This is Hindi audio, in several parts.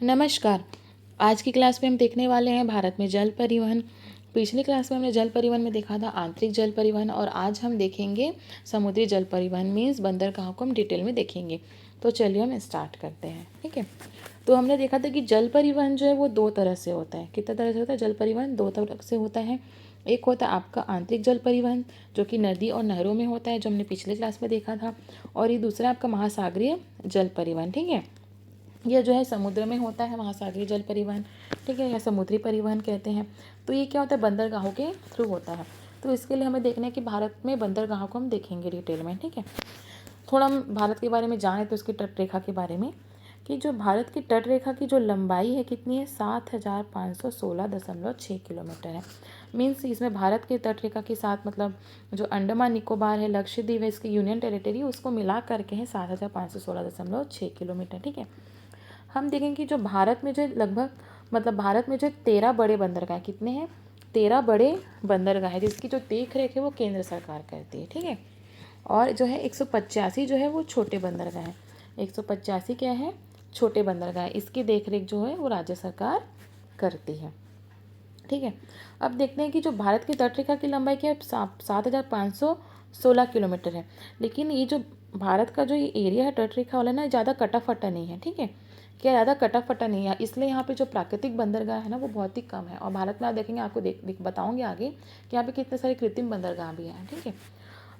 नमस्कार। आज की क्लास में हम देखने वाले हैं भारत में जल परिवहन। पिछली क्लास में हमने जल परिवहन में देखा था आंतरिक जल परिवहन, और आज हम देखेंगे समुद्री जल परिवहन मीन्स बंदरगाहों को हम डिटेल में देखेंगे। तो चलिए हम स्टार्ट करते हैं। ठीक है, तो हमने देखा था कि जल परिवहन जो है वो दो तरह से होता है। कितना तरह से होता है? जल परिवहन दो तरह से होता है। एक होता है आपका आंतरिक जल परिवहन, जो कि नदी और नहरों में होता है, जो हमने पिछले क्लास में देखा था। और ये दूसरा आपका महासागरीय जल परिवहन। ठीक है, यह जो है समुद्र में होता है, महासागरीय जल परिवहन। ठीक है, या समुद्री परिवहन कहते हैं। तो ये क्या होता है? बंदरगाहों के थ्रू होता है। तो इसके लिए हमें देखना है कि भारत में बंदरगाहों को हम देखेंगे डिटेल में। ठीक है, थोड़ा हम भारत के बारे में जानें तो उसकी तट रेखा के बारे में, कि जो भारत की तट रेखा की जो लंबाई है कितनी है? 7516.6 किलोमीटर है। मीन्स इसमें भारत के तट रेखा के साथ मतलब जो अंडमान निकोबार है, लक्षद्वीप है, इसकी यूनियन टेरिटरी, उसको मिला करके है 7516.6 किलोमीटर। ठीक है, हम देखेंगे कि जो भारत में जो लगभग मतलब भारत में जो 13 बड़े बंदरगाह कितने हैं? 13 बड़े बंदरगाह है, जिसकी जो देख रेख है वो केंद्र सरकार करती है। ठीक है, और जो है 185 जो है वो छोटे बंदरगाह हैं। 185 क्या है? छोटे बंदरगाह। इसकी देख रेख जो है वो राज्य सरकार करती है। ठीक है, अब देखते हैं कि जो भारत की तटरेखा की लंबाई क्या है? 7516 किलोमीटर है। लेकिन ये जो भारत का जो ये एरिया है तटरेखा वाला ना, ज़्यादा कटा फटा नहीं है। ठीक है, क्या ज़्यादा कटा फटा नहीं है, इसलिए यहाँ पे जो प्राकृतिक बंदरगाह है ना वो बहुत ही कम है। और भारत में आप देखेंगे, आपको बताऊंगे आगे कि यहाँ पे कितने सारे कृत्रिम बंदरगाह भी हैं। ठीक है,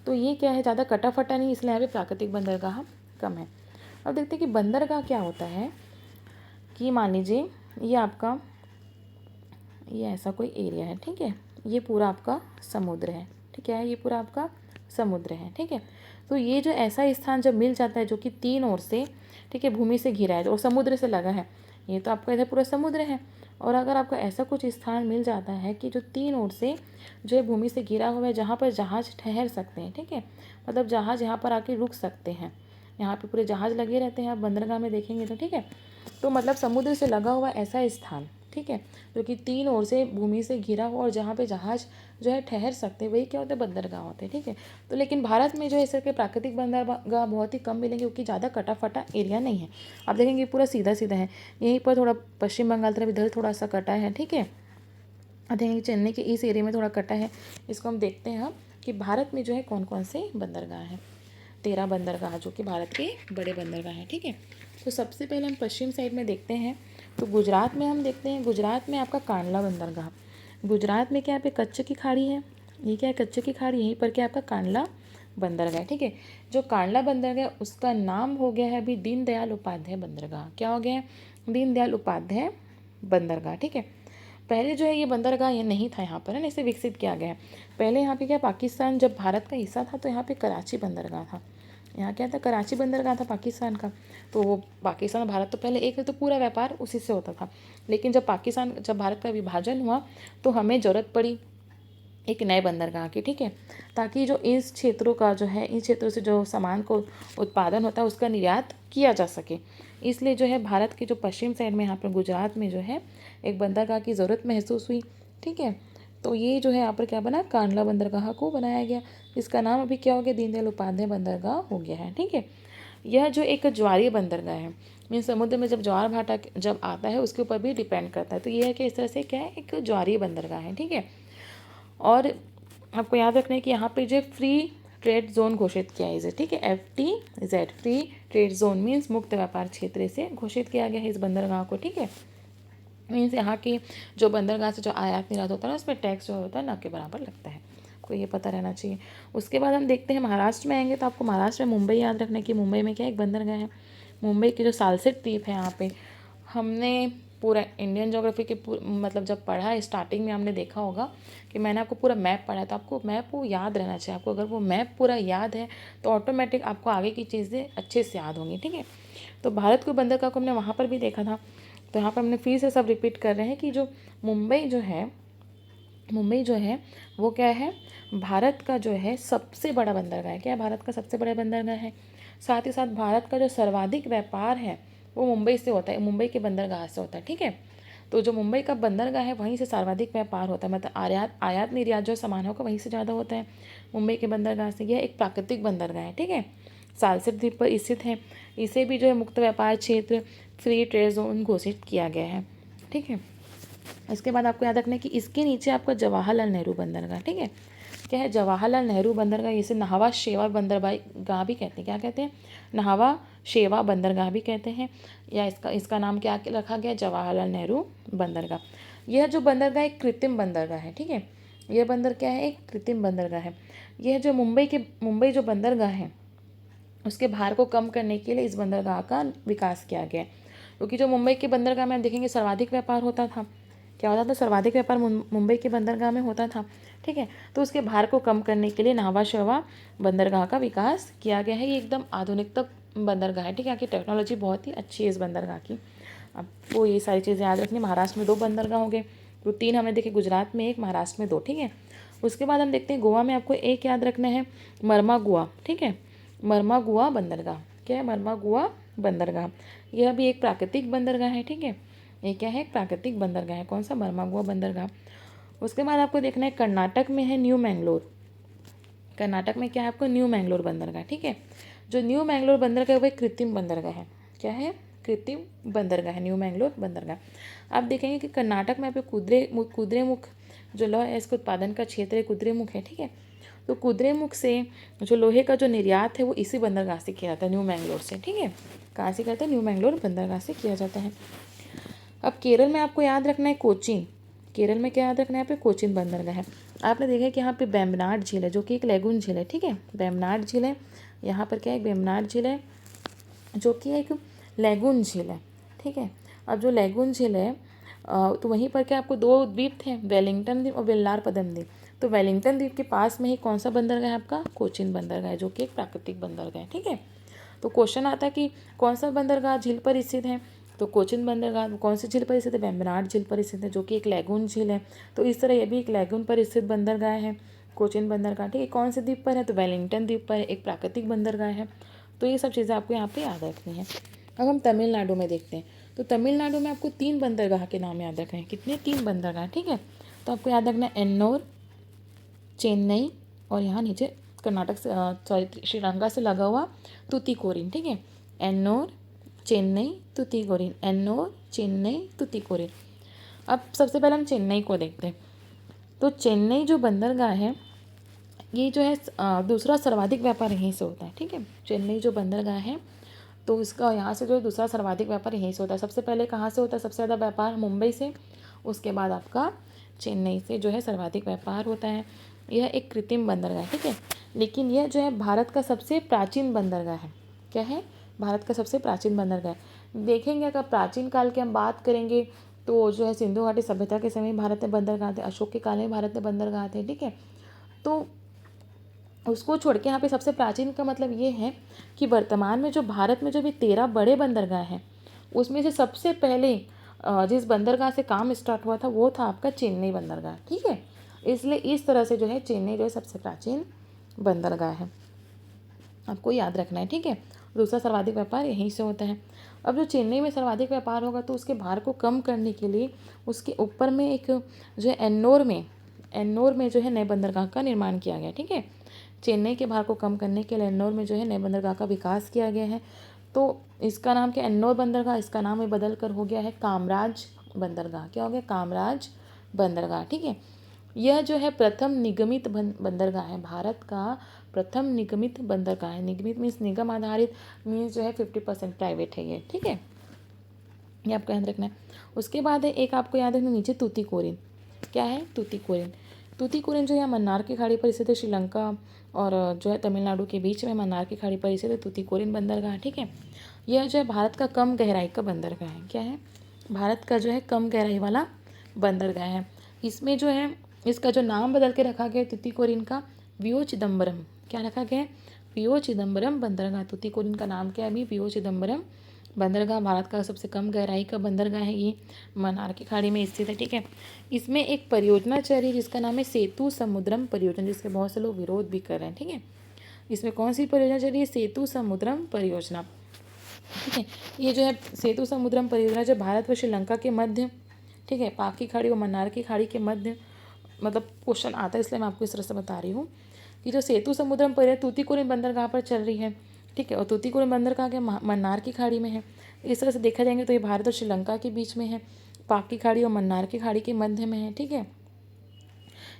तो ये क्या है? ज़्यादा कटा फटा नहीं, इसलिए यहाँ पे प्राकृतिक बंदरगाह कम है। अब देखते हैं कि बंदरगाह क्या होता है। कि मान लीजिए ये आपका ये ऐसा कोई एरिया है। ठीक है, ये पूरा आपका समुद्र है। ठीक है, ये पूरा आपका समुद्र है। ठीक है, तो ये जो ऐसा स्थान जब मिल जाता है जो कि तीन ओर से, ठीक है, भूमि से घिरा है और समुद्र से लगा है, ये तो आपका इधर पूरा समुद्र है। और अगर आपको ऐसा कुछ स्थान मिल जाता है कि जो तीन ओर से जो है भूमि से घिरा हुआ है, जहाँ पर जहाज ठहर सकते हैं। ठीक है, मतलब जहाज यहाँ पर आके रुक सकते हैं, यहाँ पे पूरे जहाज लगे रहते हैं, आप बंदरगाह में देखेंगे तो। ठीक है, तो मतलब समुद्र से लगा हुआ ऐसा स्थान, ठीक है, जो कि तीन ओर से भूमि से घिरा हुआ और जहाँ पे जहाज जो है ठहर सकते हैं, वही क्या होते हैं? बंदरगाह होते हैं। ठीक है, तो लेकिन भारत में जो है इस तरह के प्राकृतिक बंदरगाह बहुत ही कम मिलेंगे, क्योंकि ज़्यादा कटा फटा एरिया नहीं है। आप देखेंगे पूरा सीधा सीधा है। यहीं पर थोड़ा पश्चिम बंगाल तरफ इधर थोड़ा सा कटा है। ठीक है, आप देखेंगे चेन्नई के इस एरिया में थोड़ा कटा है। इसको हम देखते हैं कि भारत में जो है कौन कौन से बंदरगाह हैं। 13 बंदरगाह जो कि भारत के बड़े बंदरगाह हैं। ठीक है, तो सबसे पहले हम पश्चिम साइड में देखते हैं। तो गुजरात में हम देखते हैं, गुजरात में आपका कांडला बंदरगाह। गुजरात में क्या यहाँ पे कच्छ की खाड़ी है, ये क्या है? कच्छ की खाड़ी। यहीं पर क्या आपका कांडला बंदरगाह है। ठीक है, जो कांडला बंदरगाह है उसका नाम हो गया है अभी दीनदयाल उपाध्याय बंदरगाह। क्या हो गया है? दीनदयाल उपाध्याय बंदरगाह। ठीक है, पहले जो है ये बंदरगाह ये नहीं था यहाँ पर, है ना, इसे विकसित किया गया है। पहले यहाँ पे क्या, पाकिस्तान जब भारत का हिस्सा था तो यहाँ पे कराची बंदरगाह था। यहाँ क्या था? कराची बंदरगाह था पाकिस्तान का। तो वो पाकिस्तान और भारत तो पहले एक है, तो पूरा व्यापार उसी से होता था। लेकिन जब भारत का विभाजन हुआ तो हमें ज़रूरत पड़ी एक नए बंदरगाह की। ठीक है, ताकि जो इस क्षेत्रों का जो है, इन क्षेत्रों से जो सामान को उत्पादन होता है उसका निर्यात किया जा सके। इसलिए जो है भारत के जो पश्चिम साइड में यहाँ पर गुजरात में जो है एक बंदरगाह की ज़रूरत महसूस हुई। ठीक है, तो ये जो है यहाँ पर क्या बना? कांडला बंदरगाह को बनाया गया। इसका नाम अभी क्या हो गया? दीनदयाल उपाध्याय बंदरगाह हो गया है। ठीक है, यह जो एक ज्वारीय बंदरगाह है, मीन समुद्र में जब ज्वार भाटा जब आता है उसके ऊपर भी डिपेंड करता है। तो ये है कि इस तरह से क्या है? एक ज्वारीय बंदरगाह है। ठीक है, और आपको याद रखना है कि यहाँ पे जो फ्री ट्रेड जोन घोषित किया है इसे। ठीक है, FTZ free trade zone means मुक्त व्यापार क्षेत्र से घोषित किया गया है इस बंदरगाह को। ठीक है, मीन्स यहाँ की जो बंदरगाह से जो आयात निर्यात होता है ना, उसमें टैक्स जो होता है ना के बराबर लगता है। आपको ये पता रहना चाहिए। उसके बाद हम देखते हैं महाराष्ट्र में आएंगे तो आपको महाराष्ट्र में मुंबई याद रखना है कि मुंबई में क्या एक बंदरगाह है। मुंबई की जो सालसेट द्वीप है, यहाँ पे हमने पूरा इंडियन ज्योग्राफी के मतलब जब पढ़ा है स्टार्टिंग में, हमने देखा होगा कि मैंने आपको पूरा मैप पढ़ा है, तो आपको मैप वो याद रहना चाहिए। आपको अगर वो मैप पूरा याद है तो ऑटोमेटिक आपको आगे की चीज़ें अच्छे से याद होंगी। ठीक है, तो भारत के बंदरगाह को हमने वहाँ पर भी देखा था। तो यहाँ पर हमने फिर से सब रिपीट कर रहे हैं कि जो मुंबई जो है वो क्या है? भारत का जो है सबसे बड़ा बंदरगाह है। क्या है? भारत का सबसे बड़ा बंदरगाह है। साथ ही साथ भारत का जो सर्वाधिक व्यापार है वो मुंबई से होता है, मुंबई के बंदरगाह से होता है। ठीक है, तो जो मुंबई का बंदरगाह है वहीं से सर्वाधिक व्यापार होता है, मतलब आयात निर्यात जो सामान होगा वहीं से ज़्यादा होता है मुंबई के बंदरगाह से। यह एक प्राकृतिक बंदरगाह है। ठीक है, सालसेट द्वीप पर स्थित है। इसे भी जो है मुक्त व्यापार क्षेत्र फ्री ट्रेड जोन घोषित किया गया है। ठीक है, इसके बाद आपको याद रखना है कि इसके नीचे आपका जवाहरलाल नेहरू बंदरगाह। ठीक है, क्या है जवाहरलाल नेहरू बंदरगाह, इसे नाहवा शेवा बंदरगाह भी कहते हैं। क्या कहते हैं? नाहवा शेवा बंदरगाह भी कहते हैं, या इसका नाम क्या रखा गया? जवाहरलाल नेहरू बंदरगाह। यह जो बंदरगाह एक कृत्रिम बंदरगाह है। ठीक है, यह बंदर क्या है? एक कृत्रिम बंदरगाह है। यह जो मुंबई जो बंदरगाह है उसके भार को कम करने के लिए इस बंदरगाह का विकास किया गया है। क्योंकि जो मुंबई के बंदरगाह में आप देखेंगे सर्वाधिक व्यापार होता था। क्या होता था? सर्वाधिक व्यापार मुंबई के बंदरगाह में होता था। ठीक है, तो उसके भार को कम करने के लिए नाहवा शेवा बंदरगाह का विकास किया गया है। ये एकदम आधुनिकतम बंदरगाह है। ठीक है, की टेक्नोलॉजी बहुत ही अच्छी है इस बंदरगाह की। आपको ये सारी चीज़ें याद रखनी। महाराष्ट्र में 2 बंदरगाह होंगे, तो 3 हमने देखे, गुजरात में 1, महाराष्ट्र में 2। ठीक है, उसके बाद हम देखते हैं गोवा में आपको एक याद रखना है, मरमागुआ। ठीक है, मरमागुआ बंदरगाह। क्या है? मरमागुआ बंदरगाह। यह भी एक प्राकृतिक बंदरगाह है। ठीक है, ये क्या है? एक प्राकृतिक बंदरगाह है। कौन सा? मरमागुआ बंदरगाह। उसके बाद आपको देखना है कर्नाटक में है न्यू मैंगलोर। कर्नाटक में क्या है आपको? न्यू मैंगलोर बंदरगाह। ठीक है, जो न्यू मैंगलोर बंदरगाह है वो एक कृत्रिम बंदरगाह है। क्या है? कृत्रिम बंदरगाह है न्यू मैंगलोर बंदरगाह। आप देखेंगे कि कर्नाटक में आपको कुद्रेमुख जो लोहा है इसके उत्पादन का क्षेत्र है, कुद्रेमुख है। ठीक है, तो कुद्रेमुख से जो लोहे का जो निर्यात है वो इसी बंदरगाह से किया जाता है, न्यू मैंगलोर से। ठीक है, कहाँ से करते हैं? न्यू मैंगलोर बंदरगाह से किया जाता है। अब केरल में आपको याद रखना है कोचीन। केरल में क्या याद रखना है? यहाँ पे कोचीन बंदरगाह है। आपने देखा है कि यहाँ पे वेम्बनाड झील है जो कि एक लैगून झील है। ठीक है, वेम्बनाड झील है। यहाँ पर क्या है? वेम्बनाड झील है जो कि एक लैगून झील है। ठीक है, अब जो लैगून झील है तो वहीं पर क्या आपको 2 द्वीप थे, वेलिंगटन द्वीप और वेल्लारपदम द्वीप। तो वेलिंगटन द्वीप के पास में ही कौन सा बंदरगाह है आपका? कोचीन बंदरगाह है जो कि एक प्राकृतिक बंदरगाह है। ठीक है, तो क्वेश्चन आता है कि कौन सा बंदरगाह झील पर स्थित है? तो कोचीन बंदरगाह कौन सी झील पर स्थित है? वेम्बनाड झील पर स्थित है जो कि एक लैगून झील है। तो इस तरह यह भी एक लैगून पर स्थित बंदरगाह है, कोचीन बंदरगाह। ठीक है, कौन से द्वीप पर है? तो वेलिंगटन द्वीप पर एक प्राकृतिक बंदरगाह है। तो ये सब चीज़ें आपको यहाँ पे याद रखनी है। अब हम तमिलनाडु में देखते हैं, तो तमिलनाडु में आपको 3 बंदरगाह के नाम याद रखने हैं। कितने? 3 बंदरगाह। ठीक है, तो आपको याद रखना है एन्नोर, चेन्नई और यहाँ नीचे कर्नाटक से सॉरी श्रीलंका से लगा हुआ तुतीकोरिन। ठीक है, एन्नोर, चेन्नई, तुतीकोरिन, एन्नोर, चेन्नई, तुतीकोरिन। अब सबसे पहले हम चेन्नई को देखते हैं। तो चेन्नई जो बंदरगाह है ये जो है दूसरा सर्वाधिक व्यापार यहीं से होता है। ठीक है, चेन्नई जो बंदरगाह है तो इसका यहाँ से जो है दूसरा सर्वाधिक व्यापार यहीं से होता है। सबसे पहले कहाँ से होता है सबसे ज़्यादा व्यापार? मुंबई से। उसके बाद आपका चेन्नई से जो है सर्वाधिक व्यापार होता है। यह एक कृत्रिम बंदरगाह है। ठीक है, लेकिन यह जो है भारत का सबसे प्राचीन बंदरगाह है। क्या है? भारत का सबसे प्राचीन बंदरगाह है। देखेंगे अगर प्राचीन काल की हम बात करेंगे तो जो है सिंधु घाटी सभ्यता के समय भारत में बंदरगाह थे, अशोक के काल में भारत में बंदरगाह थे। ठीक है, तो उसको छोड़ के यहाँ पे सबसे प्राचीन का मतलब ये है कि वर्तमान में जो भारत में जो भी 13 बड़े बंदरगाह हैं उसमें से सबसे पहले जिस बंदरगाह से काम स्टार्ट हुआ था वो था आपका चेन्नई बंदरगाह। ठीक है, इसलिए इस तरह से जो है चेन्नई जो है सबसे प्राचीन बंदरगाह है, आपको याद रखना है। ठीक है, दूसरा सर्वाधिक व्यापार यहीं से होता है। अब जो चेन्नई में सर्वाधिक व्यापार होगा तो उसके भार को कम करने के लिए उसके ऊपर में एक जो है एन्नोर में जो है नए बंदरगाह का निर्माण किया गया। ठीक है, चेन्नई के भार को कम करने के लिए एन्नोर में जो है नए बंदरगाह का विकास किया गया है। तो इसका नाम क्या? एन्नोर बंदरगाह। इसका नाम में बदल कर हो गया है कामराज बंदरगाह। क्या हो गया? कामराज बंदरगाह। ठीक है, यह जो है प्रथम निगमित बंदरगाह है, भारत का प्रथम निगमित बंदरगाह है। निगमित मीन्स निगम आधारित, मीन्स जो है 50% प्राइवेट है ये। ठीक है, ये आपको याद रखना है। उसके बाद है एक आपको याद रखना नीचे तूतीकोरिन। क्या है? तूतीकोरिन। तूतीकोरिन जो है मन्नार की खाड़ी पर स्थित है, श्रीलंका और जो है तमिलनाडु के बीच में मन्नार की खाड़ी पर स्थित है तूतीकोरिन बंदरगाह। ठीक है, यह जो है भारत का कम गहराई का बंदरगाह है। क्या है? भारत का जो है कम गहराई वाला बंदरगाह है। इसमें जो है इसका जो नाम बदल के रखा गया है तूतीकोरिन का, वीओ चिदम्बरम। क्या रखा गया है? वीओ चिदम्बरम बंदरगाह। तूतीकोरिन का नाम क्या है अभी? वीओ चिदम्बरम बंदरगाह। भारत का सबसे कम गहराई का बंदरगाह है ये, मन्नार की खाड़ी में स्थित है। ठीक है, इसमें एक परियोजना चल रही है जिसका नाम है सेतु समुद्रम परियोजना, जिसके बहुत से लोग विरोध भी कर रहे हैं। ठीक है, इसमें कौन सी परियोजना चल रही है? सेतु समुद्रम परियोजना। ठीक है, ये जो है सेतु समुद्रम परियोजना जो भारत व श्रीलंका के मध्य, ठीक है, पाक की खाड़ी और मन्नार की खाड़ी के मध्य मतलब क्वेश्चन आता है, इसलिए मैं आपको इस तरह से बता रही हूँ कि जो सेतु समुद्रम परियोजना तूतीकोरिन बंदरगाह पर चल रही है। ठीक है, और तूतीकोरिन बंदरगाह के मन्नार की खाड़ी में है। इस तरह से देखा जाएंगे तो ये भारत और श्रीलंका के बीच में है, पाक की खाड़ी और मन्नार की खाड़ी के मध्य में है। ठीक है,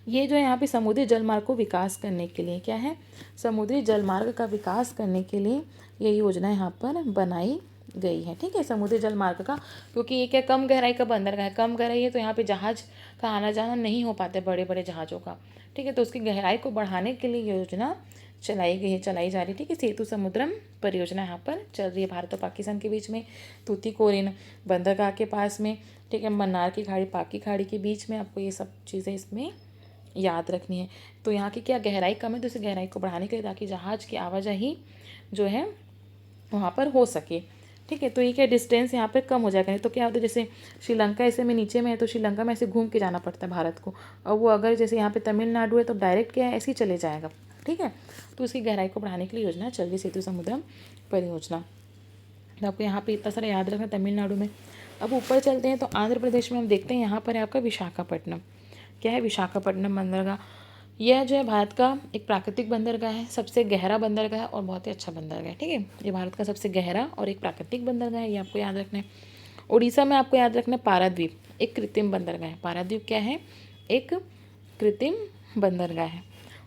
ये जो है यहाँ पे समुद्री जलमार्ग को विकास करने के लिए क्या है, समुद्री जलमार्ग का विकास करने के लिए ये योजना यहाँ पर बनाई गई है। ठीक है, समुद्री जलमार्ग का, क्योंकि ये क्या कम गहराई का बंदरगाह है, कम गहराई है तो यहाँ पे जहाज का आना जाना नहीं हो पाता बड़े बड़े जहाज़ों का। ठीक है, तो उसकी गहराई को बढ़ाने के लिए योजना चलाई गई है, चलाई जा रही है। ठीक है, सेतु समुद्रम परियोजना यहाँ पर चल रही है भारत और पाकिस्तान के बीच में, तूतीकोरिन बंदरगाह के पास में। ठीक है, मन्नार की खाड़ी, पाक की खाड़ी के बीच में, आपको ये सब चीज़ें इसमें याद रखनी है। तो यहाँ की क्या गहराई कम है तो इस गहराई को बढ़ाने के लिए, ताकि जहाज़ की आवाजाही जो है वहाँ पर हो सके। ठीक है, तो ये क्या डिस्टेंस यहाँ पर कम हो जाएगा। नहीं तो क्या होता है, जैसे श्रीलंका ऐसे में नीचे में है तो श्रीलंका में ऐसे घूम के जाना पड़ता है भारत को, और वो अगर जैसे यहाँ पे तमिलनाडु है तो डायरेक्ट क्या है ऐसे ही चले जाएगा। ठीक है, तो उसकी गहराई को बढ़ाने के लिए योजना चल रही, सेतु समुद्रम परियोजना। तो आपको यहाँ पे इतना सारा याद रखना तमिलनाडु में। अब ऊपर चलते हैं तो आंध्र प्रदेश में हम देखते हैं, यहाँ पर है आपका विशाखापट्टनम। क्या है, विशाखापट्टनम बंदरगाह। यह जो है भारत का एक प्राकृतिक बंदरगाह है, सबसे गहरा बंदरगाह है और बहुत ही अच्छा बंदरगाह है। ठीक है, ये भारत का सबसे गहरा और एक प्राकृतिक बंदरगाह है, ये आपको याद रखना है। उड़ीसा में आपको याद रखना है पाराद्वीप, एक कृत्रिम बंदरगाह है। पाराद्वीप क्या है, एक कृत्रिम बंदरगाह है।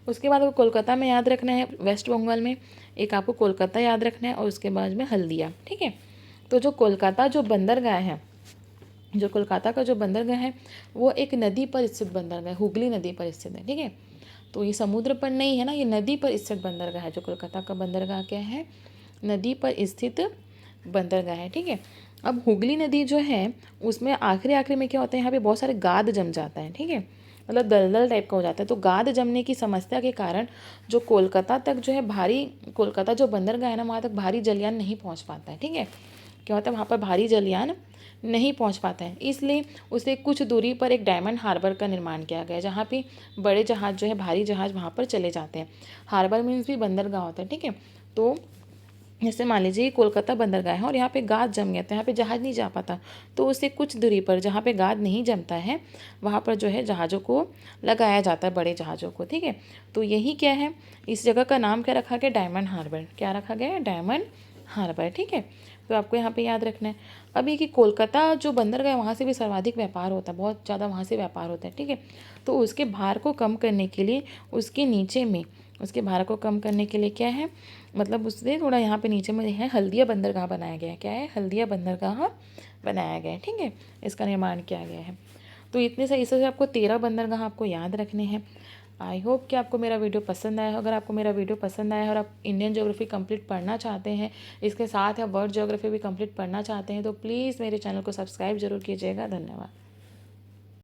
उसके बाद आपको कोलकाता में याद रखना है, वेस्ट बंगाल में एक आपको कोलकाता याद रखना है, और उसके बाद में हल्दिया। ठीक है, तो जो कोलकाता जो बंदरगाह है, जो कोलकाता का जो बंदरगाह है वो एक नदी पर स्थित बंदरगाह है, हुगली नदी पर स्थित है। ठीक है, तो ये समुद्र पर नहीं है ना, ये नदी पर स्थित बंदरगाह है। जो कोलकाता का बंदरगाह क्या है, नदी पर स्थित बंदरगाह है। ठीक है, अब हुगली नदी जो है उसमें आखिरी आखिरी में क्या होता है, यहाँ पे बहुत सारे गाद जम जाता है। ठीक है, मतलब दलदल टाइप का हो जाता है। तो गाद जमने की समस्या के कारण जो कोलकाता तक जो है भारी, कोलकाता जो बंदरगाह है ना वहाँ तक भारी जलयान नहीं पहुँच पाता है। ठीक है, क्या होता है वहाँ पर भारी जलयान नहीं पहुँच पाता है, इसलिए उसे कुछ दूरी पर एक डायमंड हार्बर का निर्माण किया गया है, जहाँ पे बड़े जहाज़ जो है, भारी जहाज़ वहाँ पर चले जाते हैं। हार्बर मीन्स भी बंदरगाह होता है। ठीक है, तो जैसे मान लीजिए कोलकाता बंदरगाह है और यहाँ पे गाद जम गया, तो यहाँ पे जहाज़ नहीं जा पाता, तो उससे कुछ दूरी पर जहाँ पे गाद नहीं जमता है वहाँ पर जो है जहाज़ों को लगाया जाता है, बड़े जहाज़ों को। ठीक है, तो यही क्या है, इस जगह का नाम क्या रखा गया, डायमंड हार्बर। क्या रखा गया है, डायमंड हार्बर। ठीक है, तो आपको यहाँ पे याद रखना है। अब ये कि कोलकाता जो बंदरगाह है वहाँ से भी सर्वाधिक व्यापार होता है, बहुत ज़्यादा वहाँ से व्यापार होता है। ठीक है, तो उसके भार को कम करने के लिए उसके नीचे में, उसके भार को कम करने के लिए क्या है, मतलब उससे थोड़ा यहाँ पे नीचे में है हल्दिया बंदरगाह बनाया गया है। क्या है, हल्दिया बंदरगाह बनाया गया है। ठीक है, इसका निर्माण किया गया है। तो इतने से इससे आपको 13 बंदरगाह आपको याद रखने हैं। आई होप कि आपको मेरा वीडियो पसंद आया। अगर आपको मेरा वीडियो पसंद आया और आप इंडियन ज्योग्राफी कंप्लीट पढ़ना चाहते हैं, इसके साथ आप वर्ल्ड ज्योग्राफी भी कंप्लीट पढ़ना चाहते हैं, तो प्लीज़ मेरे चैनल को सब्सक्राइब जरूर कीजिएगा। धन्यवाद।